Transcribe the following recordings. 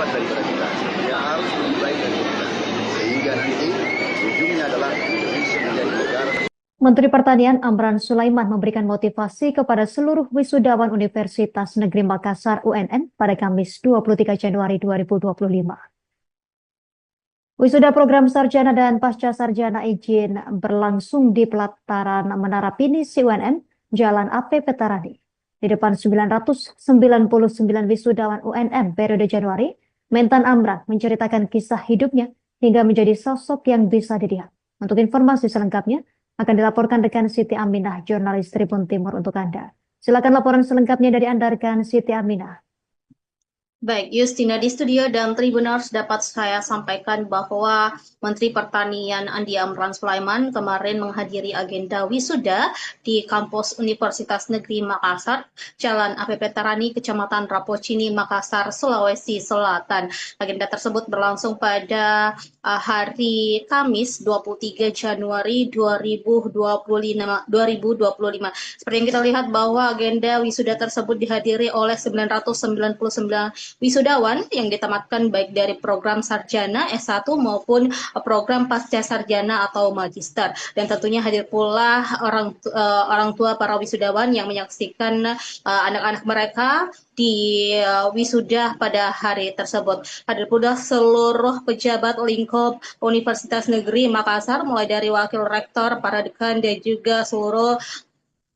hebat daripada kita. Dia harus lebih baik dari kita. Sehingga nanti ujungnya adalah Indonesia menjadi negara. Menteri Pertanian Amran Sulaiman memberikan motivasi kepada seluruh wisudawan Universitas Negeri Makassar UNM pada Kamis 23 Januari 2025. Wisuda program sarjana dan pasca sarjana izin berlangsung di pelataran Menara Pinisi UNM, Jalan AP Petarani. Di depan 999 wisudawan UNM periode Januari, Mentan Amran menceritakan kisah hidupnya hingga menjadi sosok yang bisa dilihat. Untuk informasi selengkapnya, akan dilaporkan rekan Siti Aminah, jurnalis Tribun Timur untuk Anda. Silakan laporan selengkapnya dari Anda, rekan Siti Aminah. Baik, Justina di studio dan Tribuners dapat saya sampaikan bahwa Menteri Pertanian Andi Amran Sulaiman kemarin menghadiri agenda wisuda di kampus Universitas Negeri Makassar, Jalan AP Petarani, Kecamatan Rapocini, Makassar, Sulawesi Selatan. Agenda tersebut berlangsung pada hari Kamis 23 Januari 2025. Seperti yang kita lihat bahwa agenda wisuda tersebut dihadiri oleh 999 wisudawan yang ditamatkan baik dari program sarjana S1 maupun program pasca sarjana atau magister. Dan tentunya hadir pula orang tua para wisudawan yang menyaksikan anak-anak mereka di wisuda pada hari tersebut. Hadir pula seluruh pejabat lingkup Universitas Negeri Makassar, mulai dari wakil rektor, para dekan, dan juga seluruh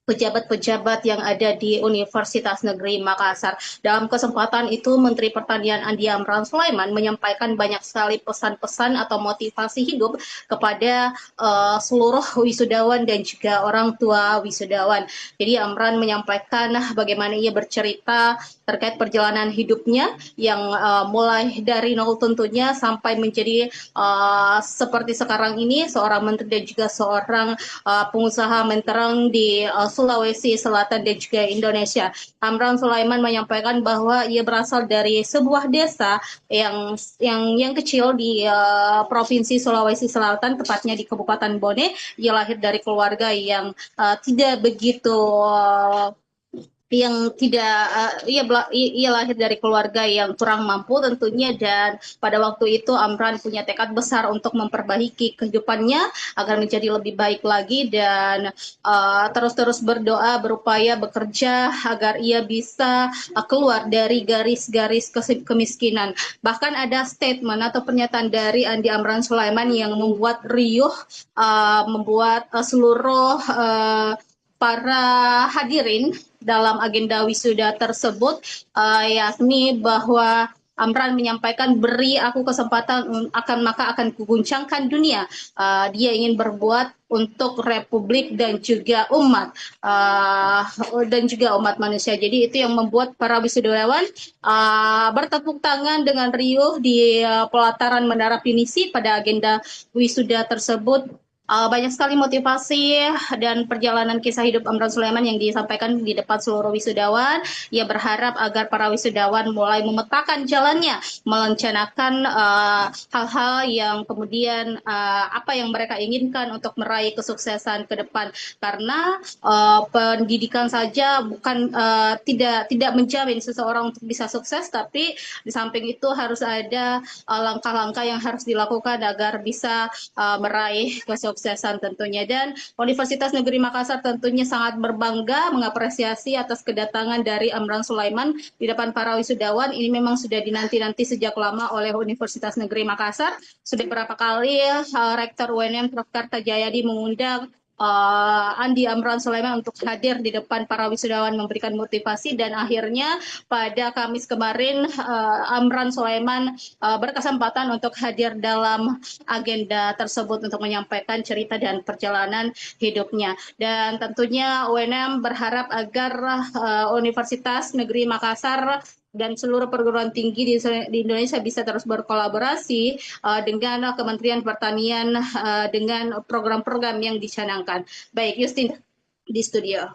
pejabat-pejabat yang ada di Universitas Negeri Makassar. Dalam kesempatan itu, Menteri Pertanian Andi Amran Sulaiman menyampaikan banyak sekali pesan-pesan atau motivasi hidup kepada seluruh wisudawan dan juga orang tua wisudawan. Jadi Amran menyampaikan bagaimana ia bercerita terkait perjalanan hidupnya yang mulai dari nol tentunya sampai menjadi seperti sekarang ini, seorang menteri dan juga seorang pengusaha mentereng di Sulawesi Selatan dan juga Indonesia. Amran Sulaiman menyampaikan bahwa ia berasal dari sebuah desa yang kecil di Provinsi Sulawesi Selatan, tepatnya di Kabupaten Bone. Ia lahir dari keluarga yang tidak begitu ia lahir dari keluarga yang kurang mampu tentunya, dan pada waktu itu Amran punya tekad besar untuk memperbaiki kehidupannya agar menjadi lebih baik lagi, dan terus-terus berdoa, berupaya bekerja agar ia bisa keluar dari garis-garis kemiskinan. Bahkan ada statement atau pernyataan dari Andi Amran Sulaiman yang membuat riuh, membuat seluruh para hadirin dalam agenda wisuda tersebut, yakni bahwa Amran menyampaikan, beri aku kesempatan maka akan kuguncangkan dunia. Dia ingin berbuat untuk Republik dan juga umat manusia. Jadi itu yang membuat para wisudawan bertepuk tangan dengan riuh di pelataran Menara Pinisi pada agenda wisuda tersebut. Banyak sekali motivasi dan perjalanan kisah hidup Amran Sulaiman yang disampaikan di depan seluruh wisudawan. Ia berharap agar para wisudawan mulai memetakan jalannya, merencanakan hal-hal yang kemudian apa yang mereka inginkan untuk meraih kesuksesan ke depan. Karena pendidikan saja bukan tidak menjamin seseorang untuk bisa sukses, tapi di samping itu harus ada langkah-langkah yang harus dilakukan agar bisa meraih kesuksesan tentunya. Dan Universitas Negeri Makassar tentunya sangat berbangga mengapresiasi atas kedatangan dari Amran Sulaiman di depan para wisudawan. Ini memang sudah dinanti-nanti sejak lama oleh Universitas Negeri Makassar. Sudah berapa kali Rektor UNM Prof. Kartajayadi mengundang Andi Amran Sulaiman untuk hadir di depan para wisudawan memberikan motivasi, dan akhirnya pada Kamis kemarin Amran Sulaiman berkesempatan untuk hadir dalam agenda tersebut untuk menyampaikan cerita dan perjalanan hidupnya. Dan tentunya UNM berharap agar Universitas Negeri Makassar dan seluruh perguruan tinggi di Indonesia bisa terus berkolaborasi dengan Kementerian Pertanian dengan program-program yang dicanangkan. Baik, Justin di studio.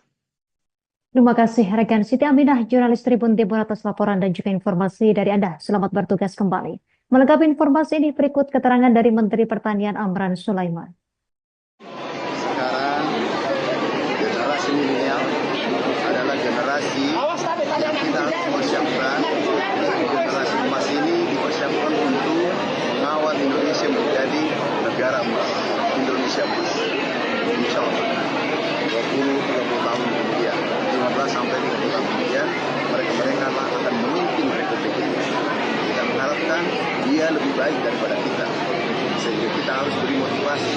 Terima kasih rekan Siti Aminah, jurnalis Tribun Timur, atas laporan dan juga informasi dari Anda. Selamat bertugas kembali. Melengkapi informasi ini, berikut keterangan dari Menteri Pertanian Amran Sulaiman. Sekarang generasi milenial adalah generasi yang kita harus mempersiapkan. Generasi emas ini baik daripada kita. Sehingga kita harus beri motivasi.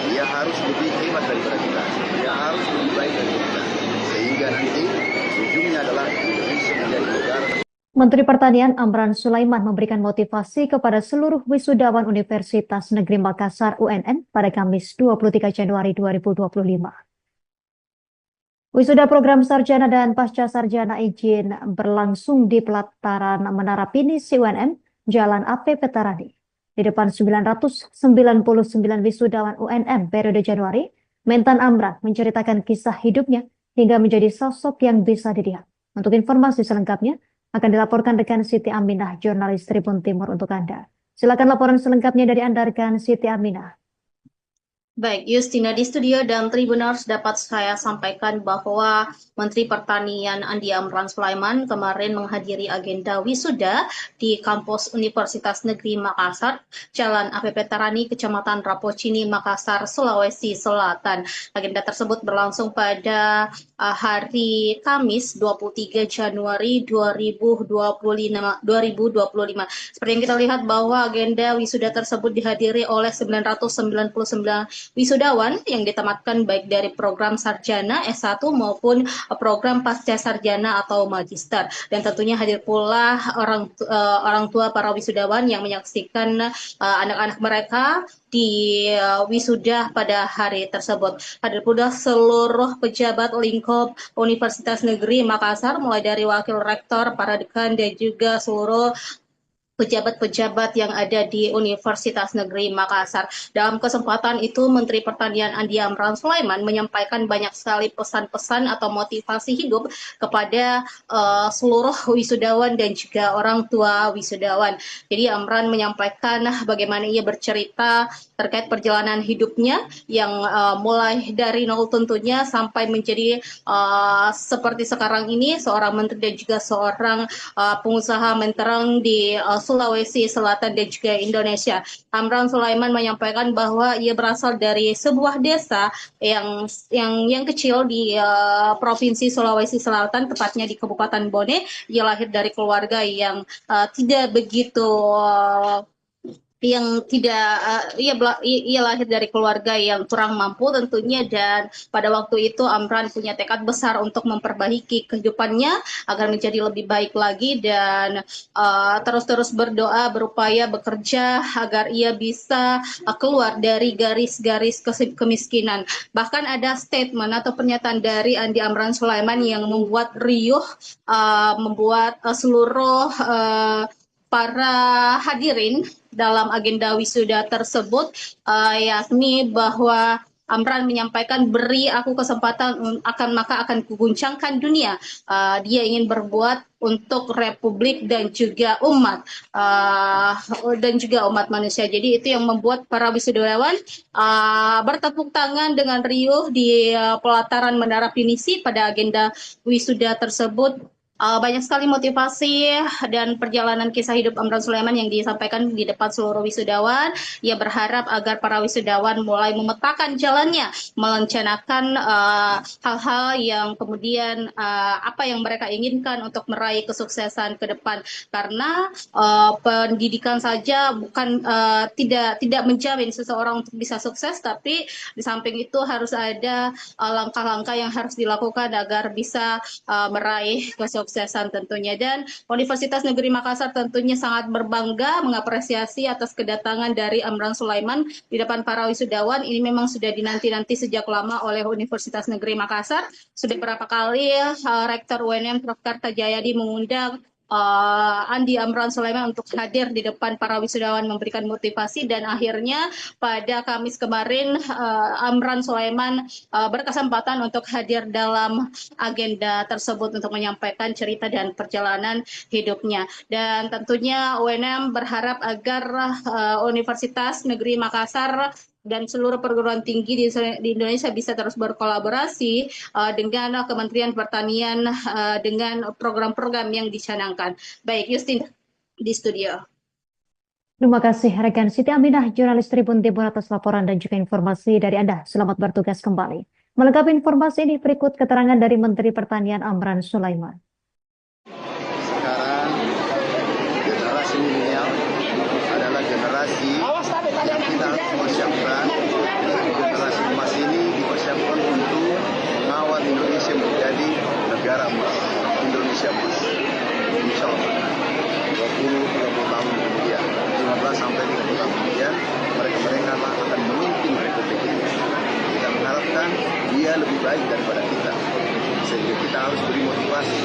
Dia harus lebih hebat daripada kita. Dia harus lebih baik daripada kita. Sehingga nanti ujungnya adalah Indonesia menjadi negara. Menteri Pertanian Amran Sulaiman memberikan motivasi kepada seluruh wisudawan Universitas Negeri Makassar UNM pada Kamis 23 Januari 2025. Wisuda program sarjana dan pasca sarjana izin berlangsung di pelataran Menara Pinisi UNM, Jalan AP Petarani. Di depan 999 wisudawan UNM periode Januari, Mentan Amran menceritakan kisah hidupnya hingga menjadi sosok yang bisa dilihat. Untuk informasi selengkapnya, akan dilaporkan rekan Siti Aminah, jurnalis Tribun Timur untuk Anda. Silakan laporan selengkapnya dari Anda, rekan Siti Aminah. Baik, Justina di studio dan Tribuners dapat saya sampaikan bahwa Menteri Pertanian Andi Amran Sulaiman kemarin menghadiri agenda wisuda di kampus Universitas Negeri Makassar, Jalan AP Petarani, Kecamatan Rapocini, Makassar, Sulawesi Selatan. Agenda tersebut berlangsung pada hari Kamis 23 Januari 2025. Seperti yang kita lihat bahwa agenda wisuda tersebut dihadiri oleh 999 wisudawan yang ditamatkan baik dari program sarjana S1 maupun program pasca sarjana atau magister. Dan tentunya hadir pula orang tua para wisudawan yang menyaksikan anak-anak mereka di wisuda pada hari tersebut. Hadir pula seluruh pejabat lingkup Universitas Negeri Makassar, mulai dari wakil rektor, para dekan, dan juga seluruh pejabat-pejabat yang ada di Universitas Negeri Makassar. Dalam kesempatan itu, Menteri Pertanian Andi Amran Sulaiman menyampaikan banyak sekali pesan-pesan atau motivasi hidup kepada seluruh wisudawan dan juga orang tua wisudawan. Jadi Amran menyampaikan bagaimana ia bercerita terkait perjalanan hidupnya yang mulai dari nol tentunya sampai menjadi seperti sekarang ini, seorang menteri dan juga seorang pengusaha mentereng di Sulawesi Selatan dan juga Indonesia. Amran Sulaiman menyampaikan bahwa ia berasal dari sebuah desa yang kecil di Provinsi Sulawesi Selatan, tepatnya di Kabupaten Bone. Ia lahir dari keluarga yang tidak begitu ia lahir dari keluarga yang kurang mampu tentunya, dan pada waktu itu Amran punya tekad besar untuk memperbaiki kehidupannya agar menjadi lebih baik lagi, dan terus-terus berdoa, berupaya bekerja agar ia bisa keluar dari garis-garis kemiskinan. Bahkan ada statement atau pernyataan dari Andi Amran Sulaiman yang membuat riuh, membuat seluruh para hadirin dalam agenda wisuda tersebut, yakni bahwa Amran menyampaikan, beri aku kesempatan maka akan kuguncangkan dunia. Dia ingin berbuat untuk Republik dan juga umat manusia. Jadi itu yang membuat para wisudawan bertepuk tangan dengan riuh di pelataran Menara Pinisi pada agenda wisuda tersebut. Banyak sekali motivasi dan perjalanan kisah hidup Amran Sulaiman yang disampaikan di depan seluruh wisudawan. Ia berharap agar para wisudawan mulai memetakan jalannya, merencanakan hal-hal yang kemudian apa yang mereka inginkan untuk meraih kesuksesan ke depan. Karena pendidikan saja bukan tidak menjamin seseorang untuk bisa sukses, tapi di samping itu harus ada langkah-langkah yang harus dilakukan agar bisa meraih kesuksesan tentunya. Dan Universitas Negeri Makassar tentunya sangat berbangga mengapresiasi atas kedatangan dari Amran Sulaiman di depan para wisudawan. Ini memang sudah dinanti-nanti sejak lama oleh Universitas Negeri Makassar. Sudah berapa kali Rektor UNM Prof. Kartajayadi mengundang Andi Amran Sulaiman untuk hadir di depan para wisudawan memberikan motivasi, dan akhirnya pada Kamis kemarin Amran Sulaiman berkesempatan untuk hadir dalam agenda tersebut untuk menyampaikan cerita dan perjalanan hidupnya. Dan tentunya UNM berharap agar Universitas Negeri Makassar dan seluruh perguruan tinggi di Indonesia bisa terus berkolaborasi dengan Kementerian Pertanian dengan program-program yang dicanangkan. Baik, Justin di studio. Terima kasih rekan Siti Aminah, jurnalis Tribun Timur, atas laporan dan juga informasi dari Anda. Selamat bertugas kembali. Melengkapi informasi ini, berikut keterangan dari Menteri Pertanian Amran Sulaiman. Sekarang generasi milenial adalah generasi negara Indonesia emas. Insya Allah 20-30 tahun kemudian, 15 sampai 30 tahun kemudian, mereka lah akan memimpin Republik ini. Kita mengharapkan dia lebih baik daripada kita, sehingga kita harus beri motivasi.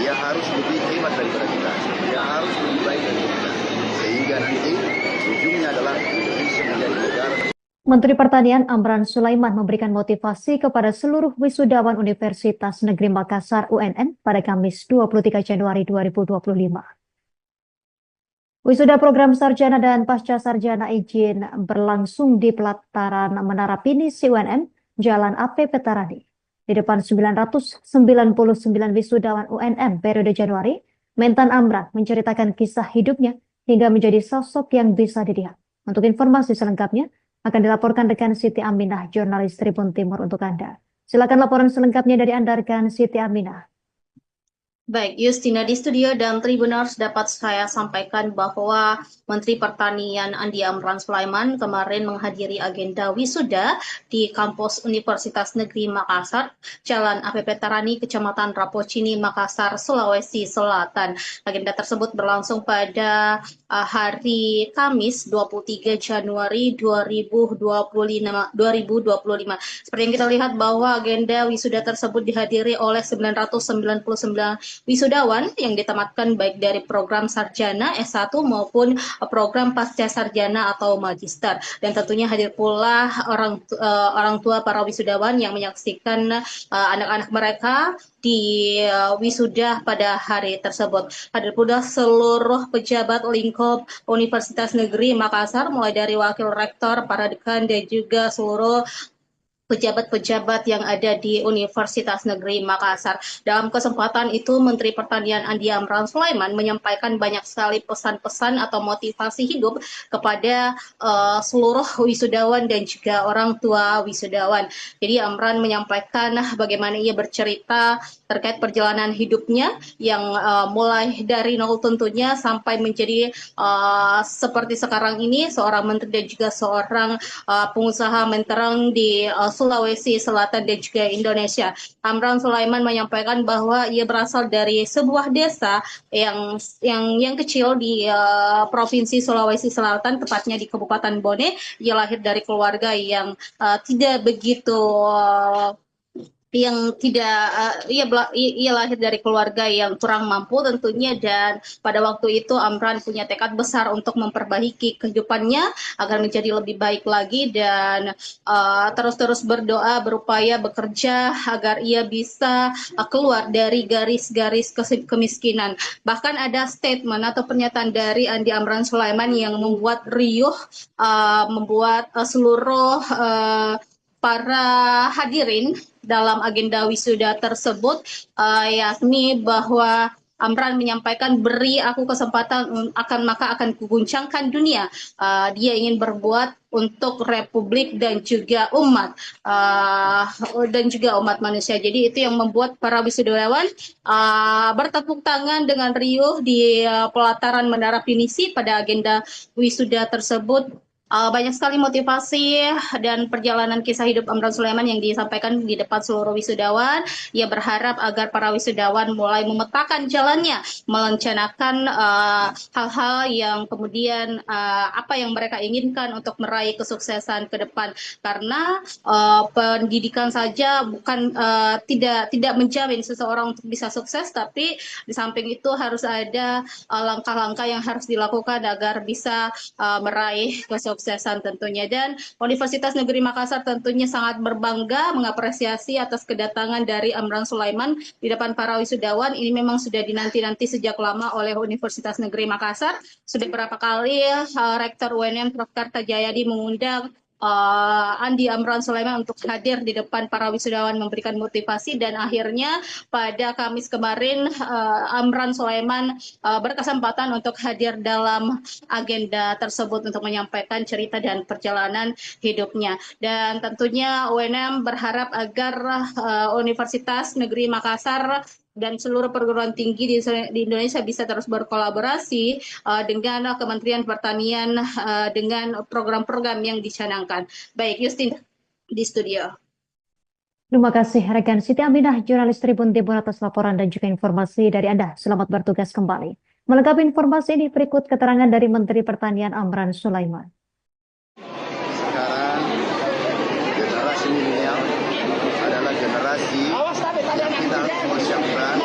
Dia harus lebih hebat daripada kita, dia harus lebih baik daripada kita, sehingga nanti ujungnya adalah Indonesia menjadi negara. Menteri Pertanian Amran Sulaiman memberikan motivasi kepada seluruh wisudawan Universitas Negeri Makassar UNM pada Kamis 23 Januari 2025. Wisuda program sarjana dan pasca sarjana izin berlangsung di pelataran Menara Pinisi UNM, Jalan AP Petarani. Di depan 999 wisudawan UNM periode Januari, Mentan Amran menceritakan kisah hidupnya hingga menjadi sosok yang bisa dilihat. Untuk informasi selengkapnya, akan dilaporkan rekan Siti Aminah, jurnalis Tribun Timur untuk Anda. Silakan laporan selengkapnya dari Anda, rekan Siti Aminah. Baik, Justina di studio dan Tribuners dapat saya sampaikan bahwa Menteri Pertanian Andi Amran Sulaiman kemarin menghadiri agenda wisuda di kampus Universitas Negeri Makassar, Jalan AP Petarani, Kecamatan Rapocini, Makassar, Sulawesi Selatan. Agenda tersebut berlangsung pada hari Kamis 23 Januari 2025. Seperti yang kita lihat bahwa agenda wisuda tersebut dihadiri oleh 999 wisudawan yang ditamatkan baik dari program sarjana S1 maupun program pasca sarjana atau magister, dan tentunya hadir pula orang tua para wisudawan yang menyaksikan anak-anak mereka di wisuda pada hari tersebut. Hadir pula seluruh pejabat lingkup Universitas Negeri Makassar, mulai dari wakil rektor, para dekan, dan juga seluruh pejabat-pejabat yang ada di Universitas Negeri Makassar. Dalam kesempatan itu, Menteri Pertanian Andi Amran Sulaiman menyampaikan banyak sekali pesan-pesan atau motivasi hidup kepada seluruh wisudawan dan juga orang tua wisudawan. Jadi Amran menyampaikan bagaimana ia bercerita terkait perjalanan hidupnya yang mulai dari nol tentunya sampai menjadi seperti sekarang ini, seorang menteri dan juga seorang pengusaha mentereng di Sulawesi Selatan dan juga Indonesia. Amran Sulaiman menyampaikan bahwa ia berasal dari sebuah desa yang kecil di Provinsi Sulawesi Selatan, tepatnya di Kabupaten Bone. Ia lahir dari keluarga yang tidak begitu ia lahir dari keluarga yang kurang mampu tentunya, dan pada waktu itu Amran punya tekad besar untuk memperbaiki kehidupannya agar menjadi lebih baik lagi, dan terus-terus berdoa, berupaya bekerja agar ia bisa keluar dari garis-garis kemiskinan. Bahkan ada statement atau pernyataan dari Andi Amran Sulaiman yang membuat riuh, membuat seluruh para hadirin dalam agenda wisuda tersebut, yakni bahwa Amran menyampaikan, beri aku kesempatan maka akan kuguncangkan dunia. Dia ingin berbuat untuk Republik dan juga umat manusia. Jadi itu yang membuat para wisudawan bertepuk tangan dengan riuh di pelataran Menara Pinisi pada agenda wisuda tersebut. Banyak sekali motivasi dan perjalanan kisah hidup Amran Sulaiman yang disampaikan di depan seluruh wisudawan. Ia berharap agar para wisudawan mulai memetakan jalannya, merencanakan hal-hal yang kemudian apa yang mereka inginkan untuk meraih kesuksesan ke depan. Karena pendidikan saja bukan tidak menjamin seseorang untuk bisa sukses, tapi di samping itu harus ada langkah-langkah yang harus dilakukan agar bisa meraih kesuksesan tentunya. Dan Universitas Negeri Makassar tentunya sangat berbangga mengapresiasi atas kedatangan dari Amran Sulaiman di depan para wisudawan. Ini memang sudah dinanti-nanti sejak lama oleh Universitas Negeri Makassar. Sudah berapa kali Rektor UNM Prof. Kartajayadi mengundang Andi Amran Sulaiman untuk hadir di depan para wisudawan memberikan motivasi, dan akhirnya pada Kamis kemarin Amran Sulaiman berkesempatan untuk hadir dalam agenda tersebut untuk menyampaikan cerita dan perjalanan hidupnya. Dan tentunya UNM berharap agar Universitas Negeri Makassar dan seluruh perguruan tinggi di Indonesia bisa terus berkolaborasi dengan Kementerian Pertanian dengan program-program yang dicanangkan. Baik, Justin di studio. Terima kasih rekan Siti Aminah, jurnalis Tribun Timur atas laporan dan juga informasi dari Anda. Selamat bertugas kembali. Melengkapi informasi ini berikut keterangan dari Menteri Pertanian Amran Sulaiman. Sekarang generasi milenial adalah generasi yang kita harus persiapkan.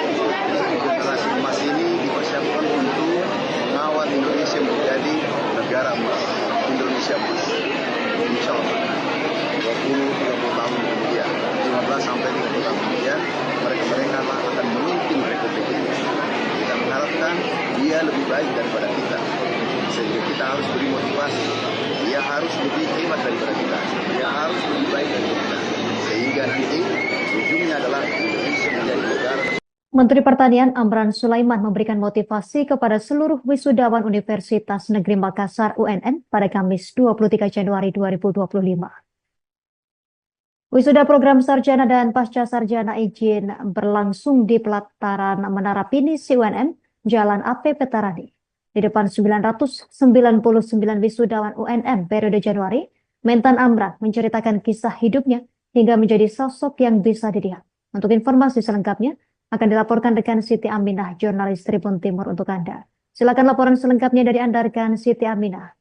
Generasi emas ini dipersiapkan untuk mengawal Indonesia menjadi negara emas. Indonesia emas. Insya Allah 20-30 tahun kemudian, 15 sampai 30 tahun kemudian, mereka akan memimpin Republik Indonesia. Kita mengharapkan dia lebih baik daripada kita. Sehingga kita harus beri motivasi. Dia harus lebih hebat daripada kita. Dia harus lebih baik daripada kita. Sehingga nanti ujungnya adalah Indonesia menjadi negara. Menteri Pertanian Amran Sulaiman memberikan motivasi kepada seluruh wisudawan Universitas Negeri Makassar UNM pada Kamis 23 Januari 2025. Wisuda program sarjana dan pasca sarjana izin berlangsung di pelataran Menara Pinisi UNM, Jalan AP Petarani. Di depan 999 wisudawan UNM periode Januari, Mentan Amran menceritakan kisah hidupnya hingga menjadi sosok yang bisa dilihat. Untuk informasi selengkapnya, akan dilaporkan rekan Siti Aminah, jurnalis Tribun Timur untuk Anda. Silakan laporan selengkapnya dari Anda, rekan Siti Aminah.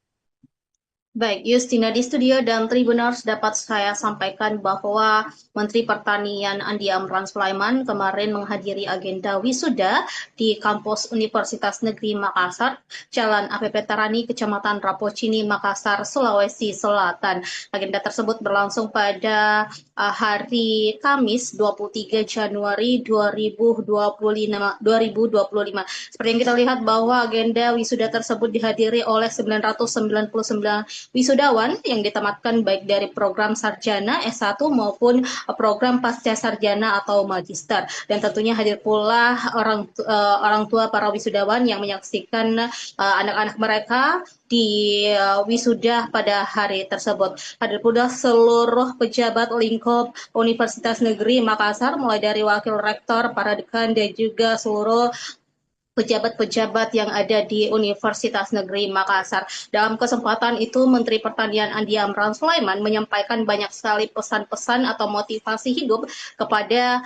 Baik, Justina di studio dan Tribuners dapat saya sampaikan bahwa Menteri Pertanian Andi Amran Sulaiman kemarin menghadiri agenda wisuda di kampus Universitas Negeri Makassar, Jalan AP Petarani, Kecamatan Rapocini, Makassar, Sulawesi Selatan. Agenda tersebut berlangsung pada hari Kamis 23 Januari 2025. Seperti yang kita lihat bahwa agenda wisuda tersebut dihadiri oleh 999 wisudawan yang ditamatkan baik dari program sarjana S1 maupun program pasca sarjana atau magister. Dan tentunya hadir pula orang tua para wisudawan yang menyaksikan anak-anak mereka di wisuda pada hari tersebut. Hadir pula seluruh pejabat lingkup Universitas Negeri Makassar, mulai dari wakil rektor, para dekan, dan juga seluruh pejabat-pejabat yang ada di Universitas Negeri Makassar. Dalam kesempatan itu, Menteri Pertanian Andi Amran Sulaiman menyampaikan banyak sekali pesan-pesan atau motivasi hidup kepada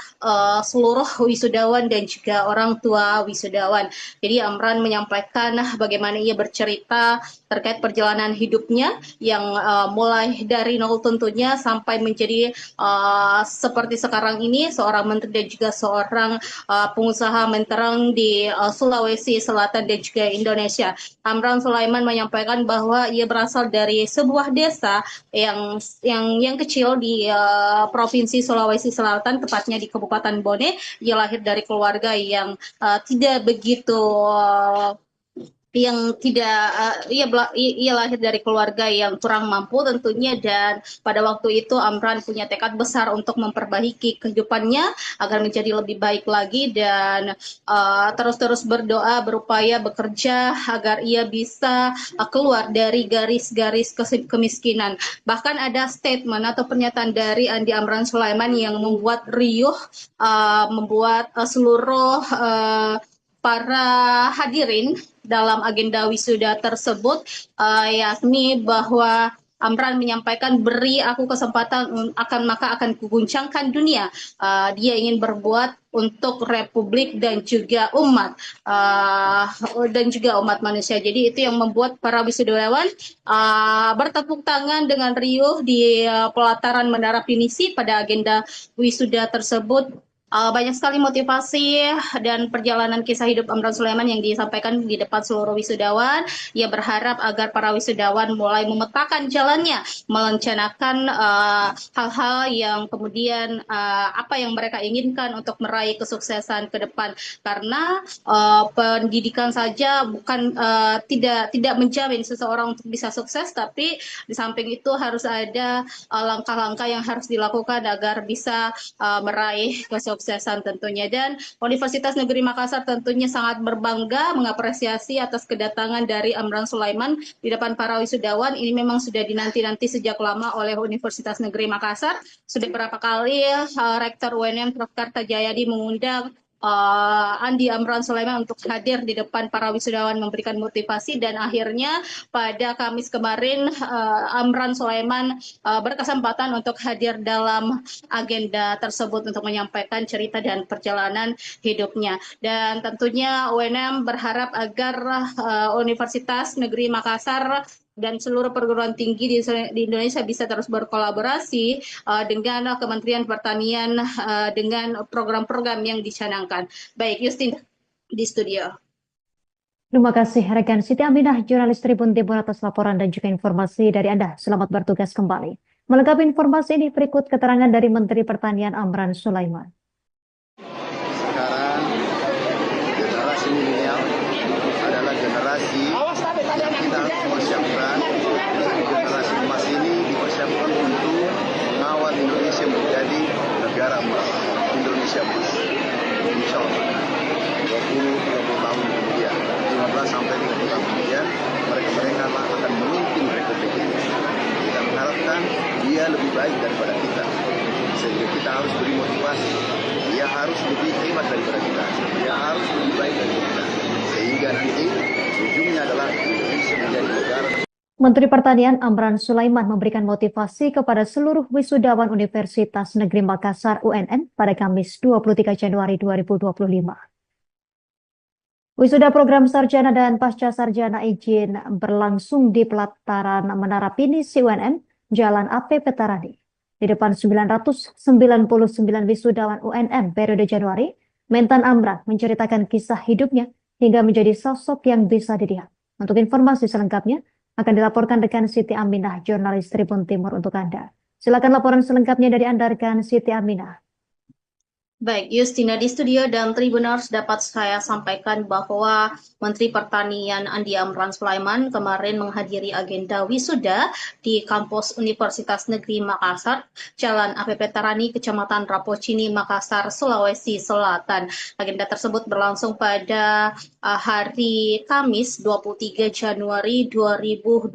seluruh wisudawan dan juga orang tua wisudawan. Jadi Amran menyampaikan bagaimana ia bercerita terkait perjalanan hidupnya yang mulai dari nol tentunya sampai menjadi seperti sekarang ini, seorang menteri dan juga seorang pengusaha mentereng di Sulawesi Selatan dan juga Indonesia. Amran Sulaiman menyampaikan bahwa ia berasal dari sebuah desa yang kecil di Provinsi Sulawesi Selatan, tepatnya di Kabupaten Bone. Ia lahir dari keluarga yang tidak begitu ia lahir dari keluarga yang kurang mampu tentunya, dan pada waktu itu Amran punya tekad besar untuk memperbaiki kehidupannya agar menjadi lebih baik lagi, dan terus-terus berdoa, berupaya bekerja agar ia bisa keluar dari garis-garis kemiskinan. Bahkan ada statement atau pernyataan dari Andi Amran Sulaiman yang membuat riuh, membuat seluruh para hadirin dalam agenda wisuda tersebut, yakni bahwa Amran menyampaikan, beri aku kesempatan maka akan kuguncangkan dunia. Dia ingin berbuat untuk Republik dan juga umat manusia. Jadi itu yang membuat para wisudawan bertepuk tangan dengan riuh di pelataran Menara Pinisi pada agenda wisuda tersebut. Banyak sekali motivasi dan perjalanan kisah hidup Amran Sulaiman yang disampaikan di depan seluruh wisudawan. Ia berharap agar para wisudawan mulai memetakan jalannya, merencanakan hal-hal yang kemudian apa yang mereka inginkan untuk meraih kesuksesan ke depan. Karena pendidikan saja bukan tidak menjamin seseorang untuk bisa sukses, tapi di samping itu harus ada langkah-langkah yang harus dilakukan agar bisa meraih kesuksesan tentunya. Dan Universitas Negeri Makassar tentunya sangat berbangga mengapresiasi atas kedatangan dari Amran Sulaiman di depan para wisudawan. Ini memang sudah dinanti-nanti sejak lama oleh Universitas Negeri Makassar. Sudah berapa kali Rektor UNM Prof. Kartajayadi mengundang Andi Amran Sulaiman untuk hadir di depan para wisudawan memberikan motivasi, dan akhirnya pada Kamis kemarin Amran Sulaiman berkesempatan untuk hadir dalam agenda tersebut untuk menyampaikan cerita dan perjalanan hidupnya. Dan tentunya UNM berharap agar Universitas Negeri Makassar dan seluruh perguruan tinggi di Indonesia bisa terus berkolaborasi dengan Kementerian Pertanian dengan program-program yang dicanangkan. Baik, Justin di studio. Terima kasih rekan Siti Aminah, jurnalis Tribun Timur atas laporan dan juga informasi dari Anda. Selamat bertugas kembali. Melengkapi informasi ini berikut keterangan dari Menteri Pertanian Amran Sulaiman. Sekarang generasi milenial adalah generasi yang kita harus persiapkan. Generasi emas ini dipersiapkan untuk mengawal Indonesia menjadi negara emas, Indonesia emas. Insya Allah 20-30 tahun kemudian, 15 sampai 30 tahun kemudian, mereka akan memimpin Republik ini. Kita mengharapkan dia lebih baik daripada kita, sehingga kita harus beri motivasi. Dia harus lebih hebat daripada kita, dia harus lebih baik daripada kita, sehingga nanti ujungnya adalah Indonesia menjadi negara. Menteri Pertanian Amran Sulaiman memberikan motivasi kepada seluruh wisudawan Universitas Negeri Makassar UNN pada Kamis 23 Januari 2025. Wisuda program sarjana dan pasca sarjana izin berlangsung di pelataran Menara Pinisi UNN, Jalan AP Petarani. Di depan 999 wisudawan UNN periode Januari, Mentan Amran menceritakan kisah hidupnya hingga menjadi sosok yang bisa dilihat. Untuk informasi selengkapnya, akan dilaporkan rekan Siti Aminah, jurnalis Tribun Timur untuk Anda. Silakan laporan selengkapnya dari Anda, rekan Siti Aminah. Baik, Justina di studio dan Tribuners, dapat saya sampaikan bahwa Menteri Pertanian Andi Amran Sulaiman kemarin menghadiri agenda wisuda di kampus Universitas Negeri Makassar, Jalan AP Petarani, Kecamatan Rapocini, Makassar, Sulawesi Selatan. Agenda tersebut berlangsung pada hari Kamis 23 Januari 2025.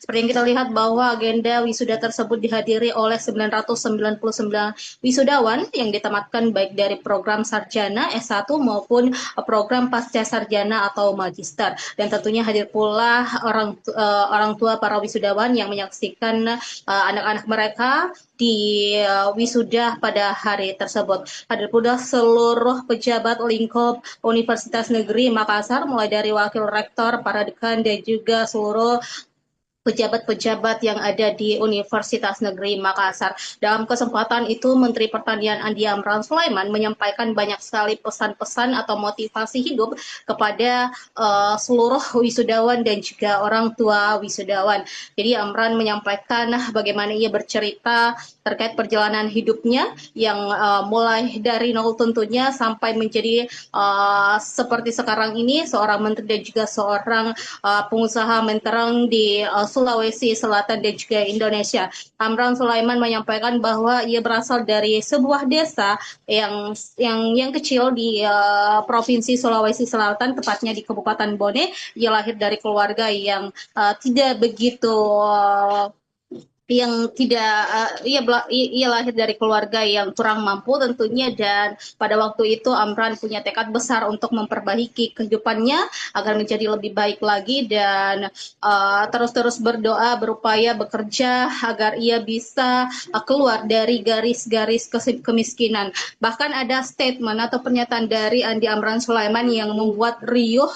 Seperti yang kita lihat bahwa agenda wisuda tersebut dihadiri oleh 999 wisudawan yang ditamatkan baik dari program sarjana S1 maupun program pasca sarjana atau magister, dan tentunya hadir pula orang tua para wisudawan yang menyaksikan anak-anak mereka di wisuda pada hari tersebut. Hadir pula seluruh pejabat lingkup Universitas Negeri Makassar, mulai dari wakil rektor, para dekan, dan juga seluruh pejabat-pejabat yang ada di Universitas Negeri Makassar. Dalam kesempatan itu, Menteri Pertanian Andi Amran Sulaiman menyampaikan banyak sekali pesan-pesan atau motivasi hidup kepada seluruh wisudawan dan juga orang tua wisudawan. Jadi Amran menyampaikan bagaimana ia bercerita terkait perjalanan hidupnya yang mulai dari nol tentunya sampai menjadi seperti sekarang ini, seorang menteri dan juga seorang pengusaha mentereng di Sulawesi Selatan dan juga Indonesia. Amran Sulaiman menyampaikan bahwa ia berasal dari sebuah desa yang kecil di Provinsi Sulawesi Selatan, tepatnya di Kabupaten Bone. Ia lahir dari keluarga yang tidak begitu ia lahir dari keluarga yang kurang mampu tentunya, dan pada waktu itu Amran punya tekad besar untuk memperbaiki kehidupannya agar menjadi lebih baik lagi, dan terus-terus berdoa, berupaya bekerja agar ia bisa keluar dari garis-garis kemiskinan. Bahkan ada statement atau pernyataan dari Andi Amran Sulaiman yang membuat riuh,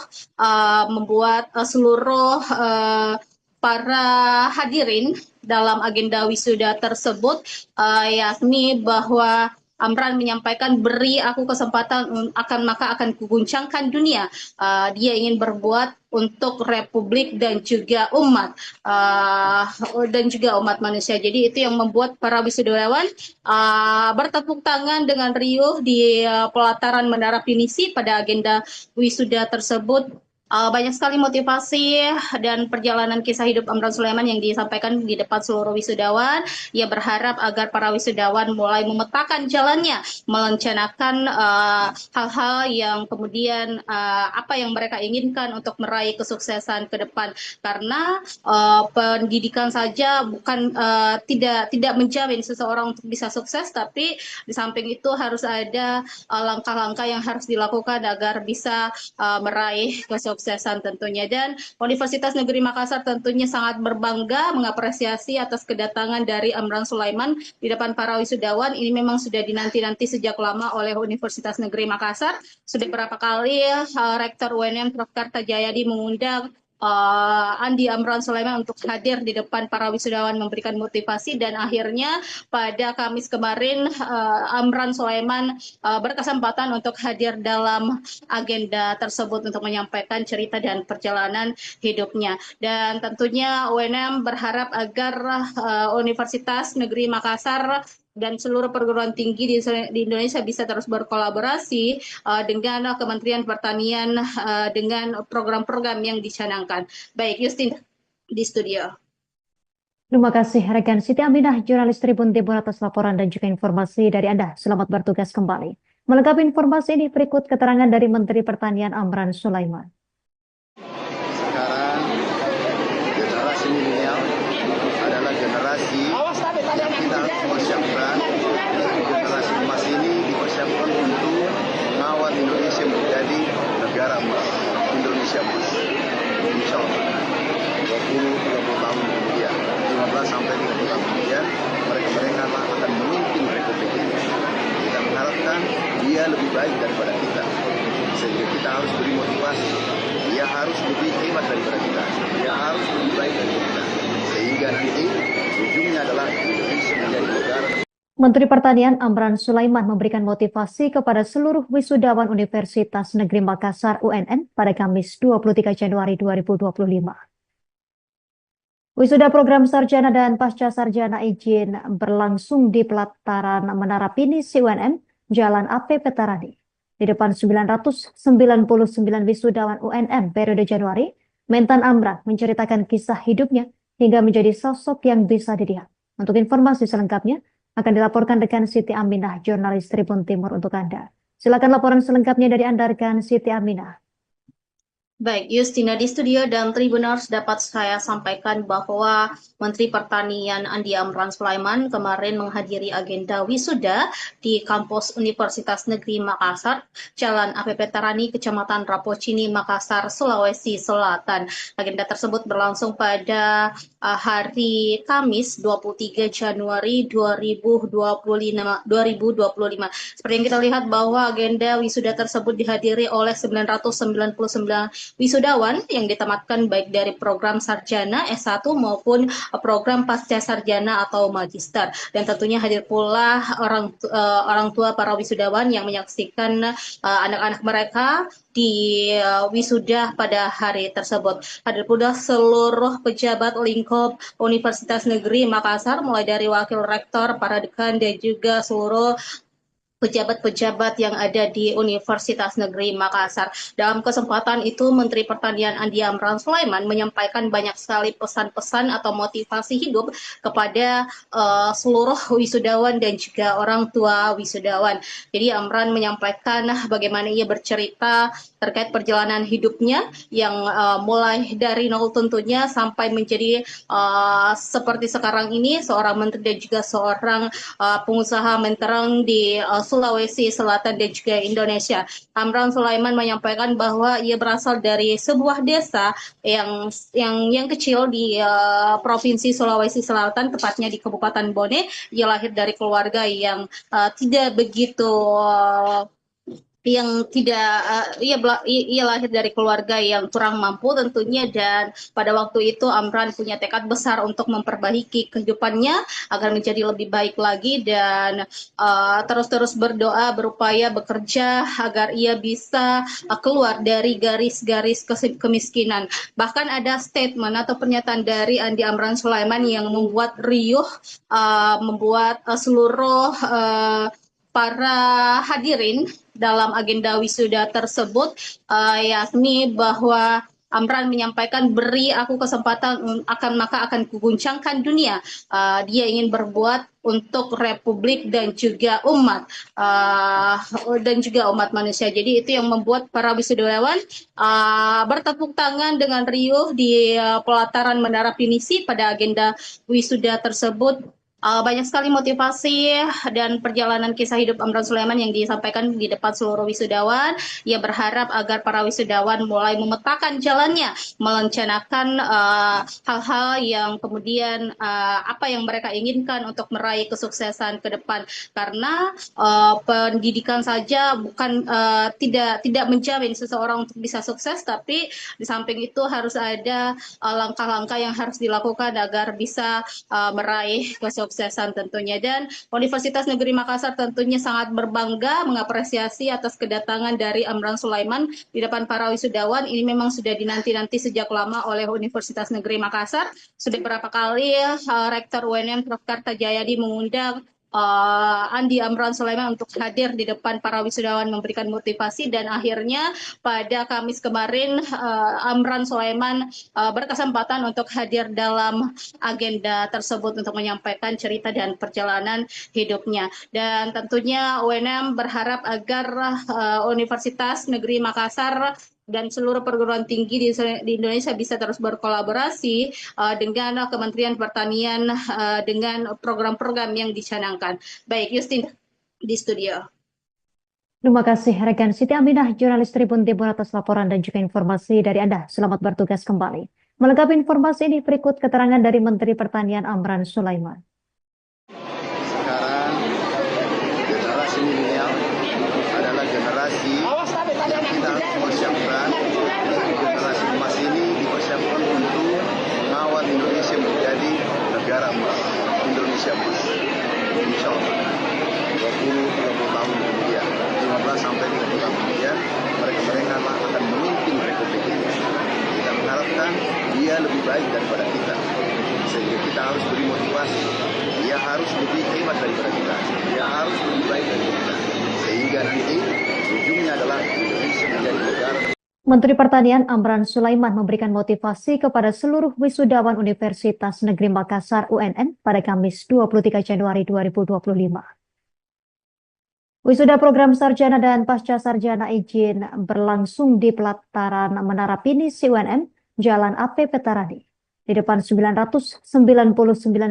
membuat seluruh para hadirin dalam agenda wisuda tersebut, yakni bahwa Amran menyampaikan, beri aku kesempatan maka akan kuguncangkan dunia. Dia ingin berbuat untuk Republik dan juga umat manusia. Jadi itu yang membuat para wisudawan bertepuk tangan dengan riuh di pelataran Menara Pinisi pada agenda wisuda tersebut. Banyak sekali motivasi dan perjalanan kisah hidup Amran Sulaiman yang disampaikan di depan seluruh wisudawan. Ia berharap agar para wisudawan mulai memetakan jalannya, merencanakan hal-hal yang kemudian apa yang mereka inginkan untuk meraih kesuksesan ke depan. Karena pendidikan saja bukan tidak menjamin seseorang untuk bisa sukses, tapi di samping itu harus ada langkah-langkah yang harus dilakukan agar bisa meraih kesuksesan tentunya. Dan Universitas Negeri Makassar tentunya sangat berbangga mengapresiasi atas kedatangan dari Amran Sulaiman di depan para wisudawan. Ini memang sudah dinanti-nanti sejak lama oleh Universitas Negeri Makassar. Sudah beberapa kali Rektor UNM Prof. Kartajayadi mengundang Andi Amran Sulaiman untuk hadir di depan para wisudawan memberikan motivasi, dan akhirnya pada Kamis kemarin Amran Sulaiman berkesempatan untuk hadir dalam agenda tersebut untuk menyampaikan cerita dan perjalanan hidupnya. Dan tentunya UNM berharap agar Universitas Negeri Makassar dan seluruh perguruan tinggi di Indonesia bisa terus berkolaborasi dengan Kementerian Pertanian dengan program-program yang dicanangkan. Baik, Justin di studio. Terima kasih rekan Siti Aminah, jurnalis Tribun Timur atas laporan dan juga informasi dari Anda. Selamat bertugas kembali. Melengkapi informasi ini berikut keterangan dari Menteri Pertanian Amran Sulaiman. Sekarang generasi milenial adalah generasi yang kita harus persiapkan. Generasi emas ini dipersiapkan untuk mengawal Indonesia menjadi negara emas, Indonesia emas. Insya Allah 20-30 tahun kemudian, 15 sampai 30 tahun kemudian, mereka akan memimpin Republik ini. Kita mengharapkan dia lebih baik daripada kita, sehingga kita harus beri motivasi. Dia harus lebih hebat daripada kita, dia harus lebih baik daripada kita, sehingga nanti ujungnya adalah Indonesia menjadi negara. Menteri Pertanian Amran Sulaiman memberikan motivasi kepada seluruh wisudawan Universitas Negeri Makassar UNM pada Kamis 23 Januari 2025. Wisuda program sarjana dan pasca sarjana izin berlangsung di pelataran Menara Pinisi UNM, Jalan AP Petarani. Di depan 999 wisudawan UNM periode Januari, Mentan Amran menceritakan kisah hidupnya hingga menjadi sosok yang bisa dilihat. Untuk informasi selengkapnya, akan dilaporkan rekan Siti Aminah, jurnalis Tribun Timur untuk Anda. Silakan laporan selengkapnya dari Anda, rekan Siti Aminah. Baik, Justina di studio dan Tribuners, dapat saya sampaikan bahwa Menteri Pertanian Andi Amran Sulaiman kemarin menghadiri agenda wisuda di kampus Universitas Negeri Makassar, Jalan AP Petarani, Kecamatan Rapocini, Makassar, Sulawesi Selatan. Agenda tersebut berlangsung pada hari Kamis 23 Januari 2025. Seperti yang kita lihat bahwa agenda wisuda tersebut dihadiri oleh 999 wisudawan yang ditamatkan baik dari program sarjana S1 maupun program pasca sarjana atau magister. Dan tentunya hadir pula orang tua para wisudawan yang menyaksikan anak-anak mereka di wisuda pada hari tersebut. Hadir pula seluruh pejabat lingkup Universitas Negeri Makassar, mulai dari wakil rektor, para dekan, dan juga seluruh pejabat-pejabat yang ada di Universitas Negeri Makassar. Dalam kesempatan itu, Menteri Pertanian Andi Amran Sulaiman menyampaikan banyak sekali pesan-pesan atau motivasi hidup kepada seluruh wisudawan dan juga orang tua wisudawan. Jadi Amran menyampaikan bagaimana ia bercerita terkait perjalanan hidupnya yang mulai dari nol tentunya sampai menjadi seperti sekarang ini, seorang menteri dan juga seorang pengusaha mentereng di Sulawesi Selatan dan juga Indonesia. Amran Sulaiman menyampaikan bahwa ia berasal dari sebuah desa yang kecil di Provinsi Sulawesi Selatan, tepatnya di Kabupaten Bone. Ia lahir dari keluarga yang tidak begitu ia lahir dari keluarga yang kurang mampu tentunya, dan pada waktu itu Amran punya tekad besar untuk memperbaiki kehidupannya agar menjadi lebih baik lagi, dan terus-terus berdoa, berupaya bekerja agar ia bisa keluar dari garis-garis kemiskinan. Bahkan ada statement atau pernyataan dari Andi Amran Sulaiman yang membuat riuh, membuat seluruh para hadirin dalam agenda wisuda tersebut, yakni bahwa Amran menyampaikan, beri aku kesempatan maka akan kuguncangkan dunia. Dia ingin berbuat untuk Republik dan juga umat manusia. Jadi itu yang membuat para wisudawan bertepuk tangan dengan riuh di pelataran Menara Pinisi pada agenda wisuda tersebut. Banyak sekali motivasi dan perjalanan kisah hidup Amran Sulaiman yang disampaikan di depan seluruh wisudawan. Ia berharap agar para wisudawan mulai memetakan jalannya, merencanakan hal-hal yang kemudian apa yang mereka inginkan untuk meraih kesuksesan ke depan. Karena pendidikan saja bukan tidak menjamin seseorang untuk bisa sukses, tapi di samping itu harus ada langkah-langkah yang harus dilakukan agar bisa meraih kesuksesan tentunya. Dan Universitas Negeri Makassar tentunya sangat berbangga mengapresiasi atas kedatangan dari Amran Sulaiman di depan para wisudawan. Ini memang sudah dinanti-nanti sejak lama oleh Universitas Negeri Makassar. Sudah berapa kali Rektor UNM Prof. Kartajayadi mengundang Andi Amran Sulaiman untuk hadir di depan para wisudawan memberikan motivasi, dan akhirnya pada Kamis kemarin Amran Sulaiman berkesempatan untuk hadir dalam agenda tersebut untuk menyampaikan cerita dan perjalanan hidupnya. Dan tentunya UNM berharap agar Universitas Negeri Makassar dan seluruh perguruan tinggi di Indonesia bisa terus berkolaborasi dengan Kementerian Pertanian dengan program-program yang dicanangkan. Baik, Justin di studio. Terima kasih rekan Siti Aminah, jurnalis Tribun Timur atas laporan dan juga informasi dari Anda. Selamat bertugas kembali. Melengkapi informasi ini berikut keterangan dari Menteri Pertanian Amran Sulaiman. Sekarang generasi milenial adalah generasi yang kita persiapkan. Generasi emas ini dipersiapkan untuk mengawal Indonesia menjadi negara emas, Indonesia emas. Insya Allah 20-30 tahun kemudian, 15 sampai 30 tahun kemudian, mereka akan memimpin Republik ini. Kita mengharapkan dia lebih baik daripada kita, sehingga kita harus beri motivasi. Dia harus lebih hebat daripada kita, dia harus lebih baik daripada kita, sehingga nanti ujungnya adalah Indonesia menjadi negara. Menteri Pertanian Amran Sulaiman memberikan motivasi kepada seluruh wisudawan Universitas Negeri Makassar UNM pada Kamis 23 Januari 2025. Wisuda program sarjana dan pasca sarjana izin berlangsung di pelataran Menara Pinisi UNM, Jalan AP Petarani. Di depan 999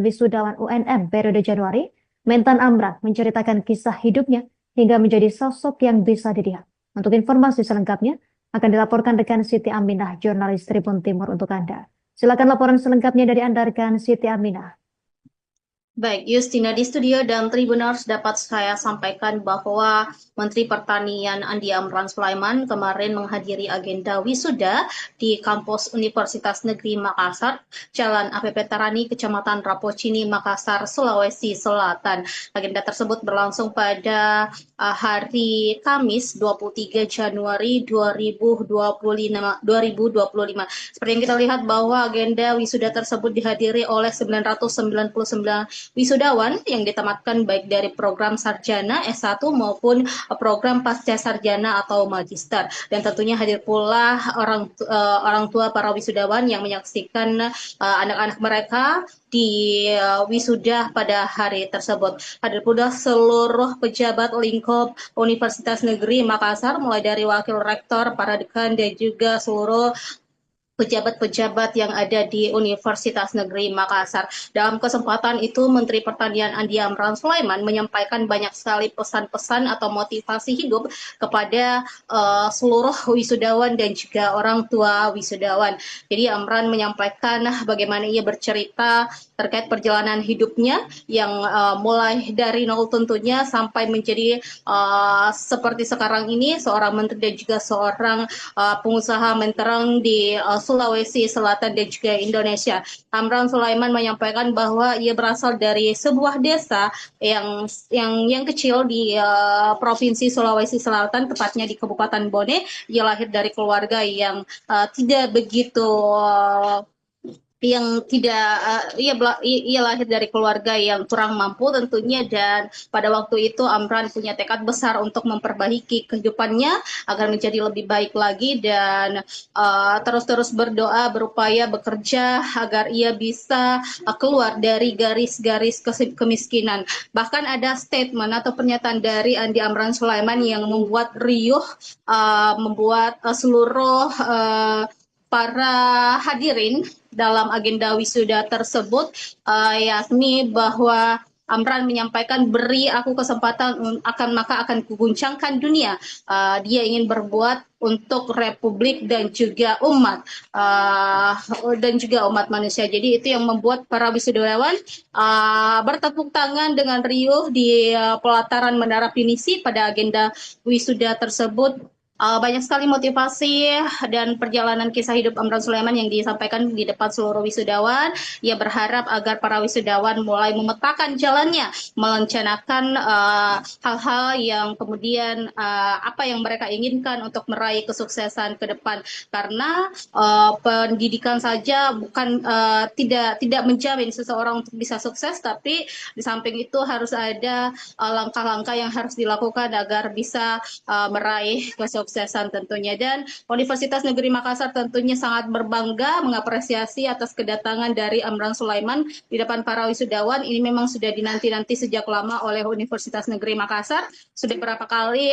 wisudawan UNM periode Januari, Mentan Amran menceritakan kisah hidupnya hingga menjadi sosok yang bisa dilihat. Untuk informasi selengkapnya akan dilaporkan rekan Siti Aminah, jurnalis Tribun Timur untuk Anda. Silakan laporan selengkapnya dari Anda rekan Siti Aminah. Baik, Justina di studio dan Tribuners, dapat saya sampaikan bahwa Menteri Pertanian Andi Amran Sulaiman kemarin menghadiri agenda wisuda di kampus Universitas Negeri Makassar, Jalan AP Petarani, Kecamatan Rapocini, Makassar, Sulawesi Selatan. Agenda tersebut berlangsung pada hari Kamis 23 Januari 2025. Seperti yang kita lihat bahwa agenda wisuda tersebut dihadiri oleh 999 wisudawan yang ditamatkan baik dari program sarjana S1 maupun program pasca sarjana atau magister. Dan tentunya hadir pula orang tua para wisudawan yang menyaksikan anak-anak mereka di wisuda pada hari tersebut. Hadir pula seluruh pejabat lingkup Universitas Negeri Makassar, mulai dari wakil rektor, para dekan, dan juga seluruh pejabat-pejabat yang ada di Universitas Negeri Makassar. Dalam kesempatan itu, Menteri Pertanian Andi Amran Sulaiman menyampaikan banyak sekali pesan-pesan atau motivasi hidup kepada seluruh wisudawan dan juga orang tua wisudawan. Jadi Amran menyampaikan bagaimana ia bercerita terkait perjalanan hidupnya yang mulai dari nol tentunya sampai menjadi seperti sekarang ini, seorang menteri dan juga seorang pengusaha mentereng di Sulawesi Selatan dan juga Indonesia. Amran Sulaiman menyampaikan bahwa ia berasal dari sebuah desa yang kecil di Provinsi Sulawesi Selatan, tepatnya di Kabupaten Bone. Ia lahir dari keluarga yang tidak begitu yang tidak ia lahir dari keluarga yang kurang mampu tentunya, dan pada waktu itu Amran punya tekad besar untuk memperbaiki kehidupannya agar menjadi lebih baik lagi, dan terus-terus berdoa, berupaya bekerja agar ia bisa keluar dari garis-garis kemiskinan. Bahkan ada statement atau pernyataan dari Andi Amran Sulaiman yang membuat riuh, membuat seluruh para hadirin dalam agenda wisuda tersebut, yakni bahwa Amran menyampaikan, beri aku kesempatan maka akan kuguncangkan dunia. Dia ingin berbuat untuk Republik dan juga umat manusia. Jadi itu yang membuat para wisudawan bertepuk tangan dengan riuh di pelataran Menara Pinisi pada agenda wisuda tersebut. Banyak sekali motivasi dan perjalanan kisah hidup Amran Sulaiman yang disampaikan di depan seluruh wisudawan. Ia berharap agar para wisudawan mulai memetakan jalannya, merencanakan hal-hal yang kemudian apa yang mereka inginkan untuk meraih kesuksesan ke depan. Karena pendidikan saja bukan tidak menjamin seseorang untuk bisa sukses, tapi di samping itu harus ada langkah-langkah yang harus dilakukan agar bisa meraih kesuksesan tentunya. Dan Universitas Negeri Makassar tentunya sangat berbangga mengapresiasi atas kedatangan dari Amran Sulaiman di depan para wisudawan. Ini memang sudah dinanti-nanti sejak lama oleh Universitas Negeri Makassar. Sudah beberapa kali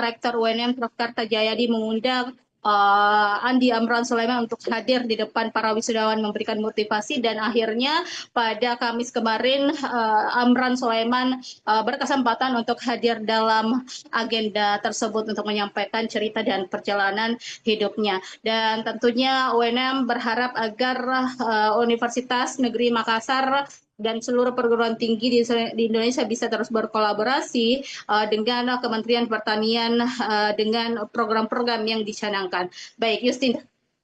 Rektor UNM Prof. Kartajayadi mengundang Andi Amran Sulaiman untuk hadir di depan para wisudawan memberikan motivasi, dan akhirnya pada Kamis kemarin Amran Sulaiman berkesempatan untuk hadir dalam agenda tersebut untuk menyampaikan cerita dan perjalanan hidupnya. Dan tentunya UNM berharap agar Universitas Negeri Makassar dan seluruh perguruan tinggi di Indonesia bisa terus berkolaborasi dengan Kementerian Pertanian dengan program-program yang dicanangkan. Baik, Justin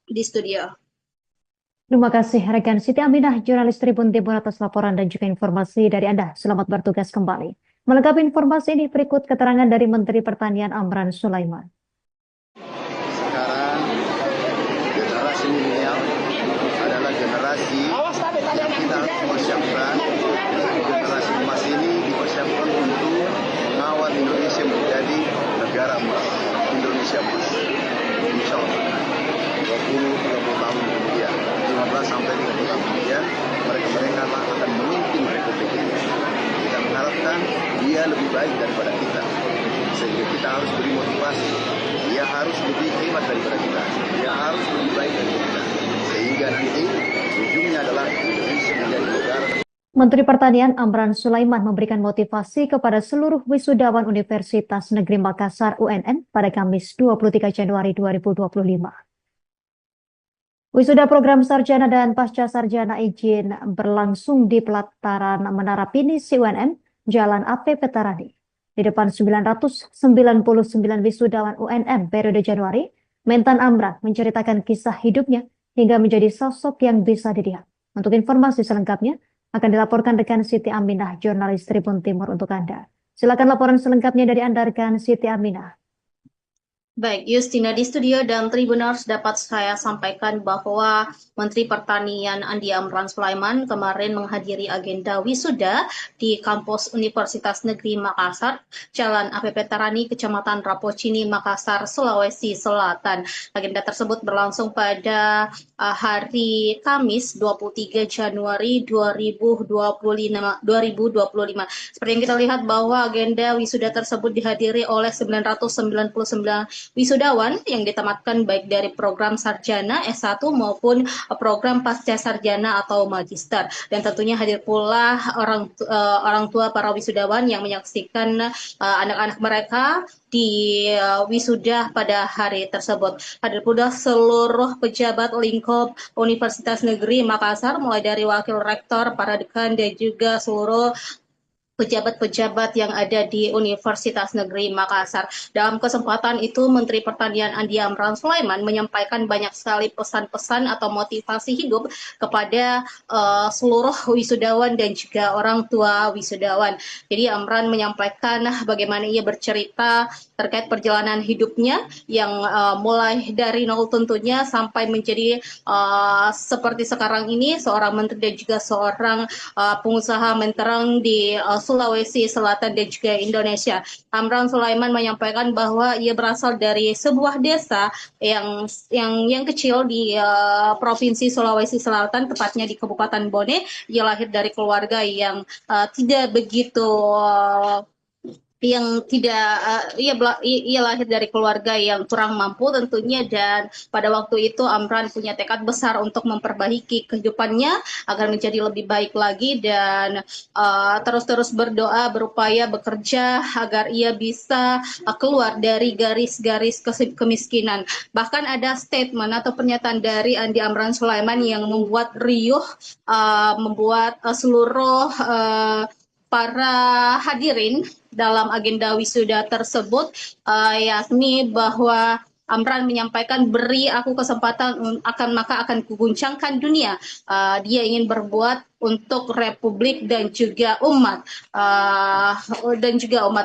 di studio. Terima kasih rekan Siti Aminah, jurnalis Tribun Timur atas laporan dan juga informasi dari Anda. Selamat bertugas kembali. Melengkapi informasi ini berikut keterangan dari Menteri Pertanian Amran Sulaiman. Sekarang generasi milenial adalah generasi yang kita persiapkan. Generasi emas ini dipersiapkan untuk mengawal Indonesia menjadi negara emas, Indonesia emas. Insya Allah 20-30 tahun kemudian, 15 sampai 30 tahun kemudian, mereka akan memimpin Republik ini. Kita mengharapkan dia lebih baik daripada kita, sehingga kita harus beri motivasi. Dia harus lebih hebat daripada kita, dia harus lebih baik daripada kita, sehingga nanti ujungnya adalah Indonesia menjadi negara. Menteri Pertanian Amran Sulaiman memberikan motivasi kepada seluruh wisudawan Universitas Negeri Makassar UNM pada Kamis 23 Januari 2025. Wisuda program sarjana dan pasca sarjana izin berlangsung di pelataran Menara Pinisi UNM, Jalan AP Petarani. Di depan 999 wisudawan UNM periode Januari, Mentan Amran menceritakan kisah hidupnya hingga menjadi sosok yang bisa dilihat. Untuk informasi selengkapnya akan dilaporkan rekan Siti Aminah, jurnalis Tribun Timur untuk Anda. Silakan laporan selengkapnya dari Anda rekan Siti Aminah. Baik, Justina di studio dan Tribuners, dapat saya sampaikan bahwa Menteri Pertanian Andi Amran Sulaiman kemarin menghadiri agenda wisuda di kampus Universitas Negeri Makassar, Jalan AP Petarani, Kecamatan Rapocini, Makassar, Sulawesi Selatan. Agenda tersebut berlangsung pada hari Kamis 23 Januari 2025. Seperti yang kita lihat bahwa agenda wisuda tersebut dihadiri oleh 999 wisudawan yang ditamatkan baik dari program sarjana S1 maupun program pasca sarjana atau magister. Dan tentunya hadir pula orang tua para wisudawan yang menyaksikan anak-anak mereka di wisuda pada hari tersebut. Hadir pula seluruh pejabat lingkup Universitas Negeri Makassar, mulai dari wakil rektor, para dekan, dan juga seluruh pejabat-pejabat yang ada di Universitas Negeri Makassar. Dalam kesempatan itu, Menteri Pertanian Andi Amran Sulaiman menyampaikan banyak sekali pesan-pesan atau motivasi hidup kepada seluruh wisudawan dan juga orang tua wisudawan. Jadi Amran menyampaikan bagaimana ia bercerita terkait perjalanan hidupnya yang mulai dari nol tentunya sampai menjadi seperti sekarang ini seorang menteri dan juga seorang pengusaha mentereng di Sulawesi Selatan dan juga Indonesia. Amran Sulaiman menyampaikan bahwa ia berasal dari sebuah desa yang kecil di Provinsi Sulawesi Selatan, tepatnya di Kabupaten Bone. Ia lahir dari keluarga yang tidak begitu yang tidak ia lahir dari keluarga yang kurang mampu tentunya, dan pada waktu itu Amran punya tekad besar untuk memperbaiki kehidupannya agar menjadi lebih baik lagi, dan terus-terus berdoa, berupaya bekerja agar ia bisa keluar dari garis-garis kemiskinan. Bahkan ada statement atau pernyataan dari Andi Amran Sulaiman yang membuat riuh, membuat seluruh para hadirin dalam agenda wisuda tersebut, yakni bahwa Amran menyampaikan, beri aku kesempatan maka akan kuguncangkan dunia. Dia ingin berbuat untuk Republik dan juga umat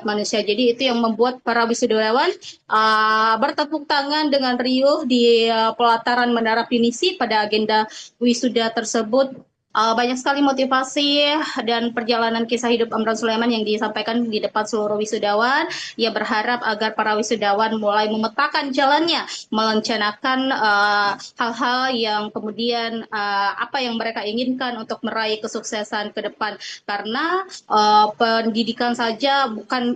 manusia. Jadi itu yang membuat para wisudawan bertepuk tangan dengan riuh di pelataran Menara Pinisi pada agenda wisuda tersebut. Banyak sekali motivasi dan perjalanan kisah hidup Amran Sulaiman yang disampaikan di depan seluruh wisudawan. Ia berharap agar para wisudawan mulai memetakan jalannya, merencanakan hal-hal yang kemudian apa yang mereka inginkan untuk meraih kesuksesan ke depan. Karena pendidikan saja bukan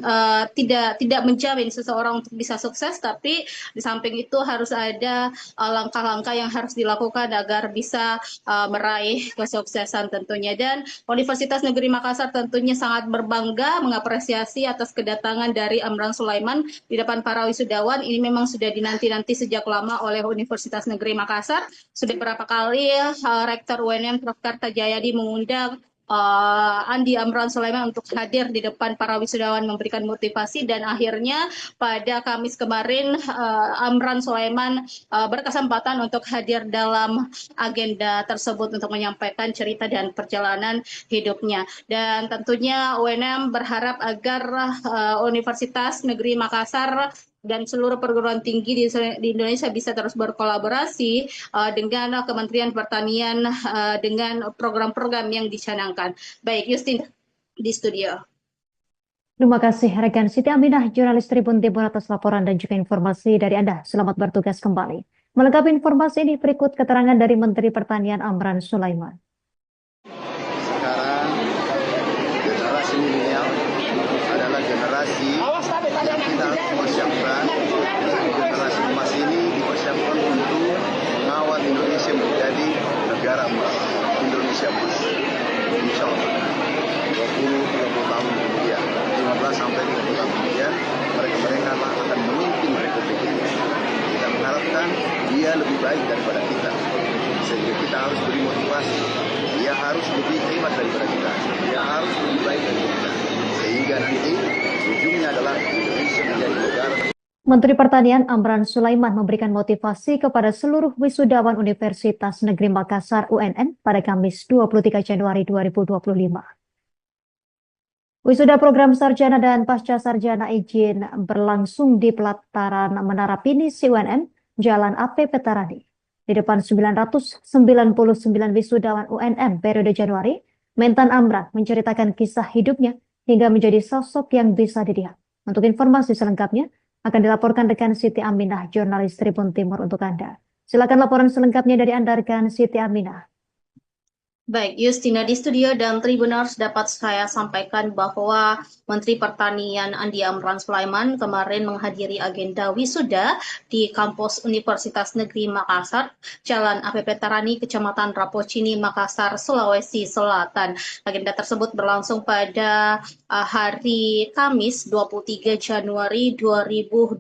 tidak menjamin seseorang untuk bisa sukses, tapi di samping itu harus ada langkah-langkah yang harus dilakukan agar bisa meraih kesuksesan tentunya. Dan Universitas Negeri Makassar tentunya sangat berbangga mengapresiasi atas kedatangan dari Amran Sulaiman di depan para wisudawan. Ini memang sudah dinanti-nanti sejak lama oleh Universitas Negeri Makassar. Sudah beberapa kali Rektor UNM Prof. Kartajayadi mengundang Andi Amran Sulaiman untuk hadir di depan para wisudawan memberikan motivasi, dan akhirnya pada Kamis kemarin Amran Sulaiman berkesempatan untuk hadir dalam agenda tersebut untuk menyampaikan cerita dan perjalanan hidupnya. Dan tentunya UNM berharap agar Universitas Negeri Makassar dan seluruh perguruan tinggi di Indonesia bisa terus berkolaborasi dengan Kementerian Pertanian dengan program-program yang dicanangkan. Baik, Justin di studio. Terima kasih rekan Siti Aminah, jurnalis Tribun Timur atas laporan dan juga informasi dari Anda. Selamat bertugas kembali. Melengkapi informasi ini berikut keterangan dari Menteri Pertanian Amran Sulaiman. Sekarang generasi milenial adalah generasi yang kita harus persiapkan. Generasi emas ini dipersiapkan untuk mengawal Indonesia menjadi negara emas, Indonesia emas. Insya Allah 20-30 tahun kemudian, 15 sampai 30 tahun kemudian, mereka akan memimpin Republik ini. Kita mengharapkan dia lebih baik daripada kita, sehingga kita harus beri motivasi. Dia harus lebih hebat daripada kita, dia harus lebih baik daripada kita, sehingga nanti ujungnya adalah Indonesia menjadi negara. Menteri Pertanian Amran Sulaiman memberikan motivasi kepada seluruh wisudawan Universitas Negeri Makassar UNM pada Kamis 23 Januari 2025. Wisuda program sarjana dan pasca sarjana izin berlangsung di pelataran Menara Pinisi UNM, Jalan AP Petarani. Di depan 999 wisudawan UNM periode Januari, Mentan Amran menceritakan kisah hidupnya hingga menjadi sosok yang bisa dilihat. Untuk informasi selengkapnya akan dilaporkan rekan Siti Aminah, jurnalis Tribun Timur untuk Anda. Silakan laporan selengkapnya dari Anda rekan Siti Aminah. Baik, Justina di studio dan Tribuners, dapat saya sampaikan bahwa Menteri Pertanian Andi Amran Sulaiman kemarin menghadiri agenda wisuda di kampus Universitas Negeri Makassar, Jalan AP Petarani, Kecamatan Rapocini, Makassar, Sulawesi Selatan. Agenda tersebut berlangsung pada hari Kamis 23 Januari 2025.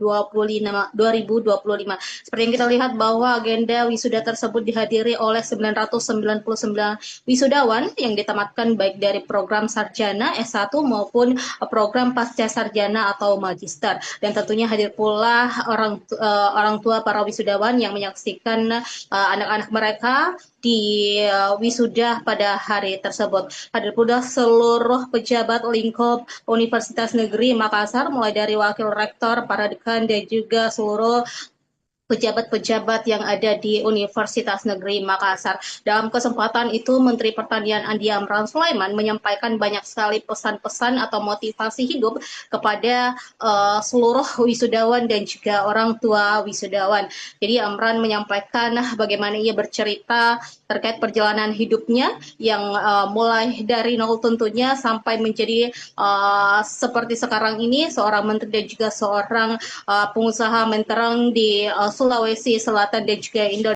Seperti yang kita lihat bahwa agenda wisuda tersebut dihadiri oleh 999 wisudawan yang ditamatkan baik dari program sarjana S1 maupun program pasca sarjana atau magister. Dan tentunya hadir pula orang tua para wisudawan yang menyaksikan anak-anak mereka di wisuda pada hari tersebut. Hadir pula seluruh pejabat lingkup Universitas Negeri Makassar, mulai dari wakil rektor, para dekan, dan juga seluruh pejabat-pejabat yang ada di Universitas Negeri Makassar. Dalam kesempatan itu, Menteri Pertanian Andi Amran Sulaiman menyampaikan banyak sekali pesan-pesan atau motivasi hidup kepada seluruh wisudawan dan juga orang tua wisudawan. Jadi Amran menyampaikan bagaimana ia bercerita terkait perjalanan hidupnya yang mulai dari nol tentunya sampai menjadi seperti sekarang ini seorang menteri dan juga seorang pengusaha mentereng di Sulawesi Selatan dan juga Indonesia.